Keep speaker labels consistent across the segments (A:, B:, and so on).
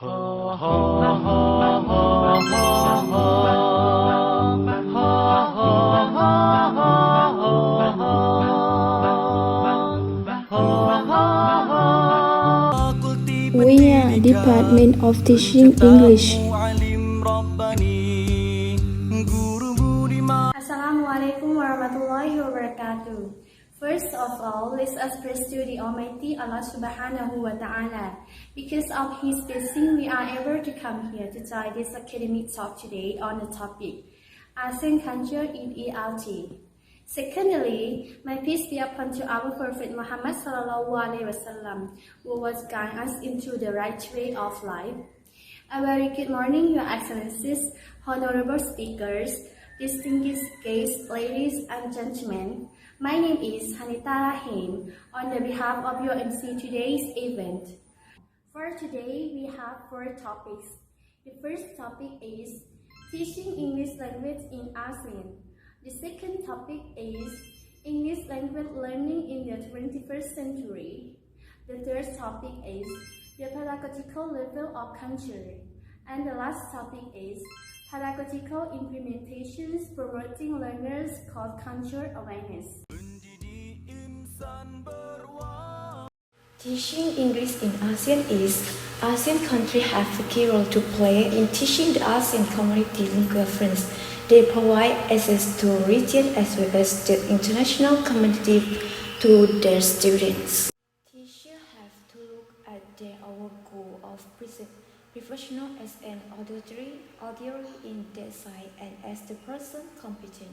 A: We are Department of Teaching English.
B: Assalamualaikum warahmatullahi wabarakatuh. First of all, let us praise to the Almighty Allah Subhanahu wa Ta'ala. Because of His blessing, we are able to come here to join this academic talk today on the topic ASEAN Culture and ELT. Secondly, my peace be upon to our Prophet Muhammad Sallallahu Alaihi Wasallam, who was guiding us into the right way of life. A very good morning, Your Excellencies, honorable speakers, distinguished guests, ladies and gentlemen. My name is Hanita Rahim on the behalf of your MC today's event. For today, we have 4 topics. The first topic is teaching English language in ASEAN. The second topic is English language learning in the 21st century. The third topic is the pedagogical level of culture. And the last topic is pedagogical implementations promoting learners' culture awareness.
C: Teaching English in ASEAN is ASEAN countries have a key role to play in teaching the ASEAN community lingual friends. They provide access to region as well as the international community to their students. Teachers have to look at their our goal of professional as an authority in their side and as the person competent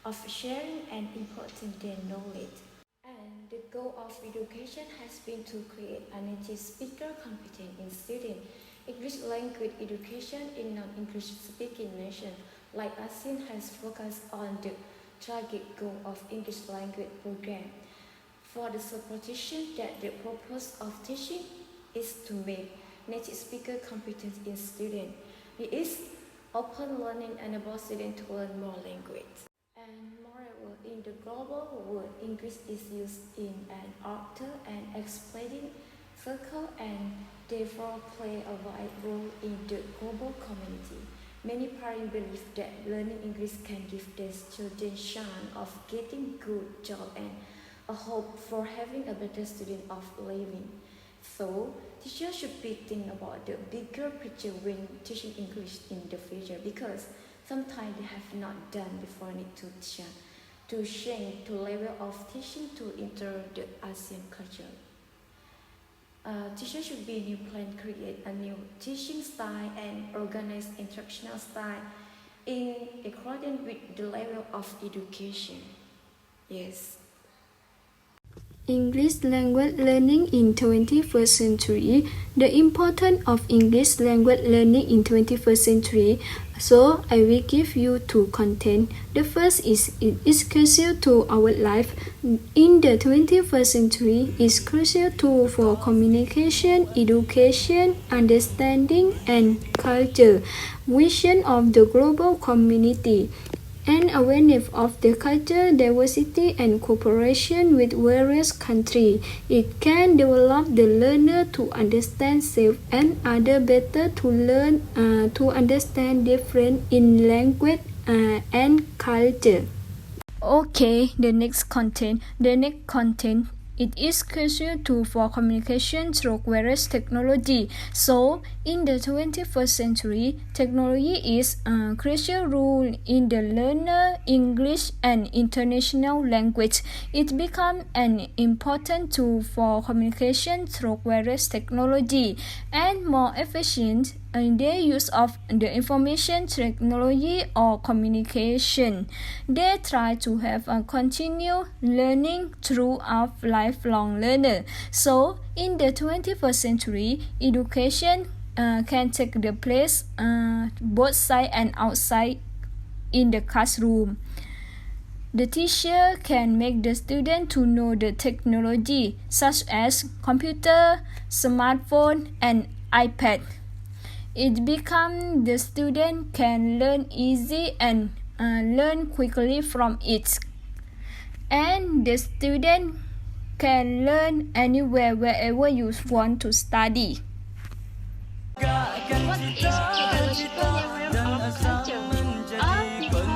C: of sharing and imparting their knowledge. And the goal of education has been to create a native speaker competent in student English language education in non-English speaking nation. Like ASEAN has focused on the target goal of English language program. For the supposition that the purpose of teaching is to make native speaker competent in student. It is open learning and enable students to learn more language. And moreover, in the global world, English is used in an author and explaining circle and therefore play a wide role in the global community. Many parents believe that learning English can give their children chance of getting good job and a hope for having a better student of living. So, teachers should be thinking about the bigger picture when teaching English in the future because sometimes they have not done before need to change to level of teaching to enter the ASEAN culture. Teachers should be new plan create a new teaching style and organize instructional style in accordance with the level of education. Yes.
A: English language learning in 21st century. The importance of English language learning in 21st century. So I will give you 2 content. The first is it is crucial to our life in the 21st century. Is crucial tool for communication, education, understanding, and culture. Vision of the global community. And awareness of the culture, diversity, and cooperation with various countries. It can develop the learner to understand self and other better to learn to understand different in language and culture. Okay, the next content. It is crucial tool for communication through various technology. So, in the 21st century, technology is a crucial role in the learner English and international language. It becomes an important tool for communication through various technology and more efficient in their use of the information technology or communication. They try to have a continued learning throughout lifelong learner. So, in the 21st century, education can take the place both side and outside in the classroom. The teacher can make the student to know the technology such as computer, smartphone, and iPad. It becomes the student can learn easy and learn quickly from it. And the student can learn anywhere, wherever you want to study. is pedagogical level of culture, or we call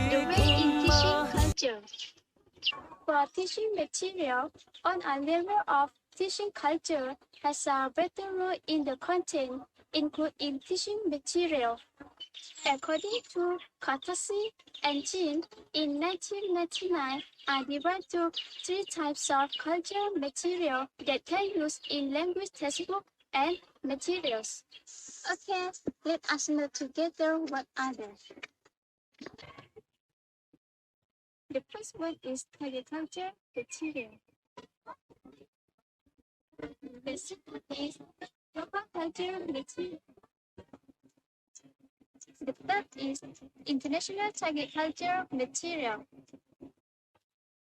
A: the way in teaching culture. For teaching material, on a level of teaching culture has a better role in the content included in teaching material. According to Courtesy and Jean, in 1999, are divided to three types of cultural material that can use in language textbook and materials. Okay, let us know together what are they. The first one is agriculture material. The second is local culture material. The third is international target culture material.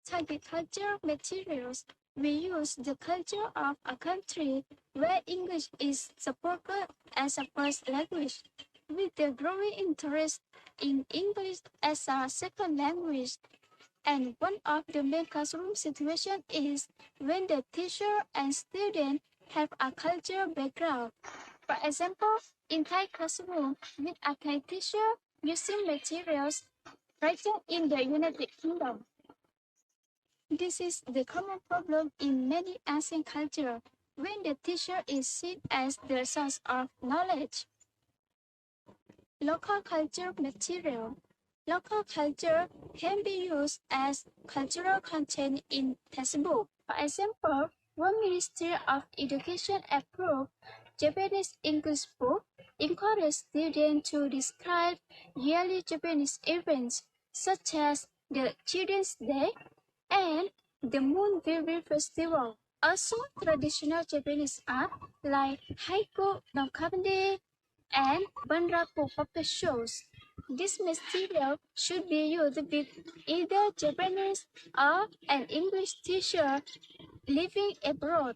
A: Target culture materials, we use the culture of a country where English is supported as a first language, with the growing interest in English as a second language. And one of the main classroom situations is when the teacher and student have a cultural background. For example, in Thai classroom with a Thai teacher using materials written in the United Kingdom. This is the common problem in many ASEAN cultures when the teacher is seen as the source of knowledge. Local culture material. Local culture can be used as cultural content in textbook. For example, one Ministry of Education approved Japanese English book encouraged students to describe yearly Japanese events such as the Children's Day and the Moon Viewing Festival. Also, traditional Japanese art like haiku no kabande and bunraku puppet shows. This material should be used with either Japanese or an English teacher living abroad.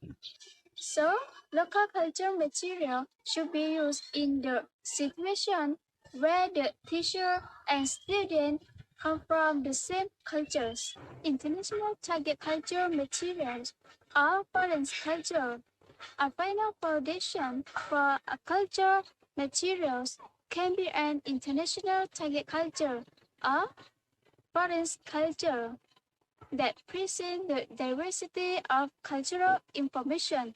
A: So, local culture material should be used in the situation where the teacher and student come from the same cultures. International target culture materials are foreign culture. A final foundation for a culture materials can be an international target culture or foreign culture that present the diversity of cultural information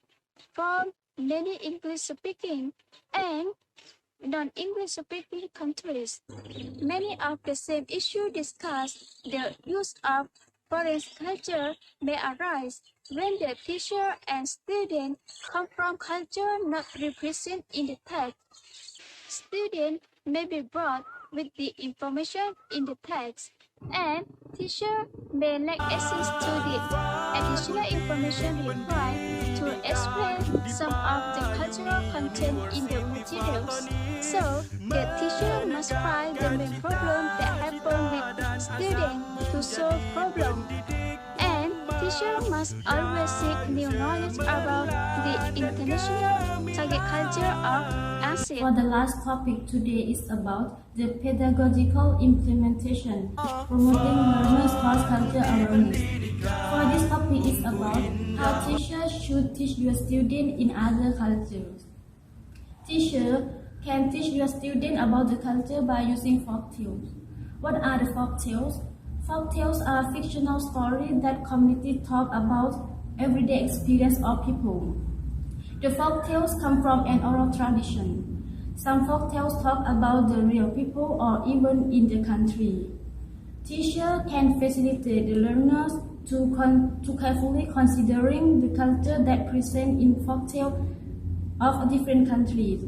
A: from many English-speaking and non-English-speaking countries. Many of the same issues discussed, the use of foreign culture may arise when the teacher and student come from culture not represented in the text. Students may be brought with the information in the text, and teacher may lack access to the additional information required to explain some of the cultural content in the materials. So, the teacher must find the main problem that happen with students to solve problem. And teacher must always seek new knowledge about the international target culture of ASEAN.
D: For the last topic today is about the pedagogical implementation, promoting learners' cross-cultural awareness. For this topic is about how teachers should teach your students in other cultures. Teacher can teach your student about the culture by using folktales. What are the folktales? Folktales are fictional stories that communities talk about everyday experience of people. The folktales come from an oral tradition. Some folktales talk about the real people or even in the country. Teacher can facilitate the learners to carefully considering the culture that present in folktale of different countries.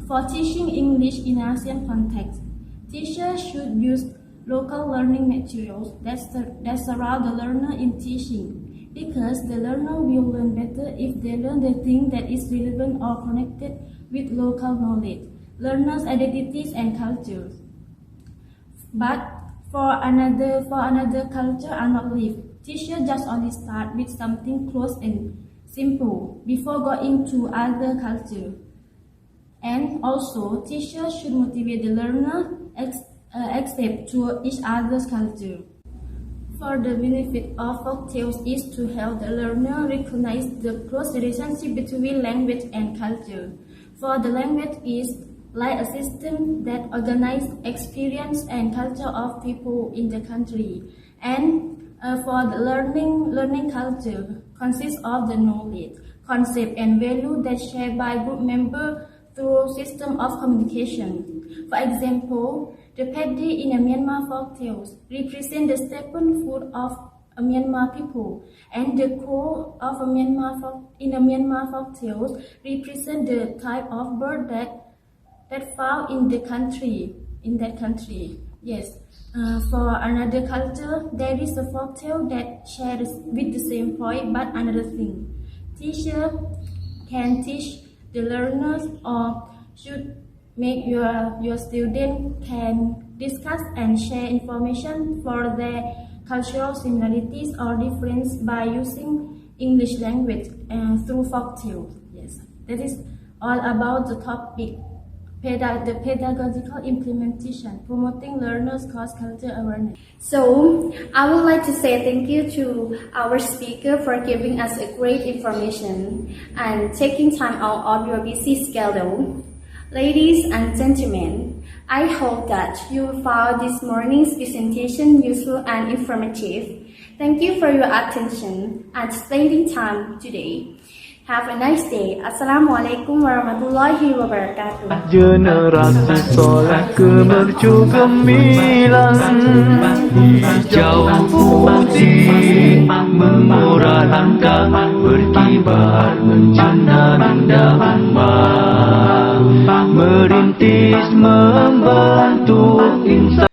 D: For teaching English in ASEAN context, teachers should use local learning materials that surround the learner in teaching, because the learner will learn better if they learn the thing that is relevant or connected with local knowledge, learners' identities and cultures. But for another culture are not live. Teacher just only start with something close and simple before going to other culture. And also, teachers should motivate the learner accept to each other's culture. For the benefit of folktales is to help the learner recognize the close relationship between language and culture. For the language is like a system that organizes experience and culture of people in the country. And for the learning culture consists of the knowledge, concept, and value that shared by group members through system of communication. For example, the paddy in a Myanmar folktales represent the staple food of a Myanmar people, and the crow of a in a Myanmar folktales represent the type of bird that found in the country, in that country. Yes. For another culture, there is a folktale that shares with the same point but another thing. Teacher can teach the learners or should make your student can discuss and share information for their cultural similarities or difference by using English language through folktales. Yes, that is all about the topic. The pedagogical implementation, promoting learners' cross-cultural awareness.
B: So, I would like to say thank you to our speaker for giving us a great information and taking time out of your busy schedule. Ladies and gentlemen, I hope that you found this morning's presentation useful and informative. Thank you for your attention and spending time today. Have a nice day. Assalamualaikum warahmatullahi wabarakatuh.
E: Generasi soleh kemercu gemilang, hijau putih mengura langkah, berkibar mencana indah rumah, merintis membantu insan.